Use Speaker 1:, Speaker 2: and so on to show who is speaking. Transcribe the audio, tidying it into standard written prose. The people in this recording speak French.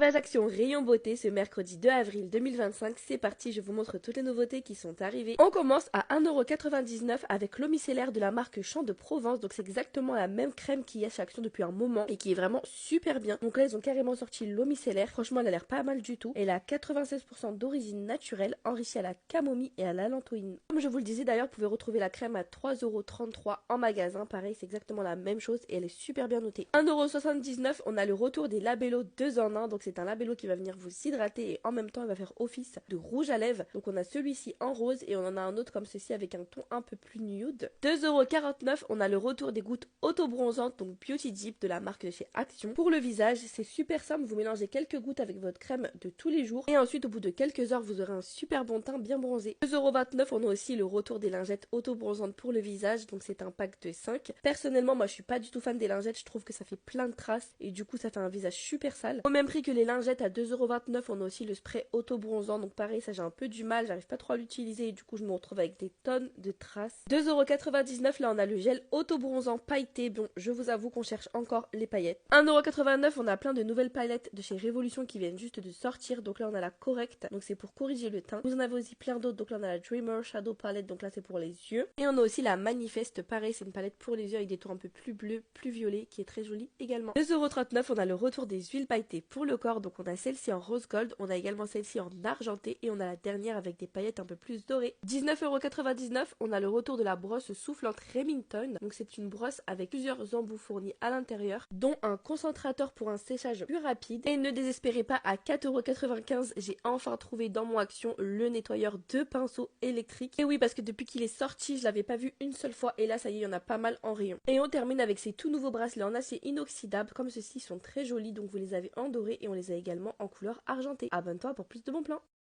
Speaker 1: Nouvelles actions Rayon Beauté ce mercredi 2 avril 2025, c'est parti, je vous montre toutes les nouveautés qui sont arrivées. On commence à 1,99€ avec l'eau micellaire de la marque Champ de Provence, donc c'est exactement la même crème qu'il y a chez Action depuis un moment et qui est vraiment super bien. Donc là ils ont carrément sorti l'eau micellaire, franchement elle a l'air pas mal du tout. Elle a 96% d'origine naturelle, enrichie à la camomille et à la lantoïne. Comme je vous le disais d'ailleurs, vous pouvez retrouver la crème à 3,33€ en magasin, pareil c'est exactement la même chose et elle est super bien notée. 1,79€, on a le retour des Labello 2 en 1, donc c'est un labello qui va venir vous hydrater et en même temps il va faire office de rouge à lèvres. Donc on a celui-ci en rose et on en a un autre comme ceci avec un ton un peu plus nude. 2,49€, on a le retour des gouttes auto-bronzantes, donc Beauty Deep de la marque de chez Action. Pour le visage, c'est super simple, vous mélangez quelques gouttes avec votre crème de tous les jours et ensuite au bout de quelques heures vous aurez un super bon teint bien bronzé. 2,29€, on a aussi le retour des lingettes auto-bronzantes pour le visage, donc c'est un pack de 5. Personnellement moi je suis pas du tout fan des lingettes, je trouve que ça fait plein de traces et du coup ça fait un visage super sale. Au même prix que les lingettes à 2,29€, on a aussi le spray auto-bronzant. Donc pareil, ça j'ai un peu du mal, j'arrive pas trop à l'utiliser et du coup je me retrouve avec des tonnes de traces. 2,99€, là on a le gel auto-bronzant pailleté. Bon, je vous avoue qu'on cherche encore les paillettes. 1,89€, on a plein de nouvelles palettes de chez Révolution qui viennent juste de sortir. Donc là on a la Correct, donc c'est pour corriger le teint. Vous en avez aussi plein d'autres, donc là on a la Dreamer Shadow Palette, donc là c'est pour les yeux. Et on a aussi la Manifeste, pareil c'est une palette pour les yeux avec des tons un peu plus bleus, plus violets, qui est très jolie également. 2,39€, on a le retour des huiles pailletées pour le corps, donc on a celle-ci en rose gold, on a également celle-ci en argenté et on a la dernière avec des paillettes un peu plus dorées. 19,99€, on a le retour de la brosse soufflante Remington, donc c'est une brosse avec plusieurs embouts fournis à l'intérieur, dont un concentrateur pour un séchage plus rapide. Et ne désespérez pas, à 4,95€, j'ai enfin trouvé dans mon Action le nettoyeur de pinceau électrique. Et oui, parce que depuis qu'il est sorti, je l'avais pas vu une seule fois et là ça y est, il y en a pas mal en rayon. Et on termine avec ces tout nouveaux bracelets en acier inoxydable, comme ceux-ci sont très jolis, donc vous les avez en doré et on les a également en couleur argentée. Abonne-toi pour plus de bons plans.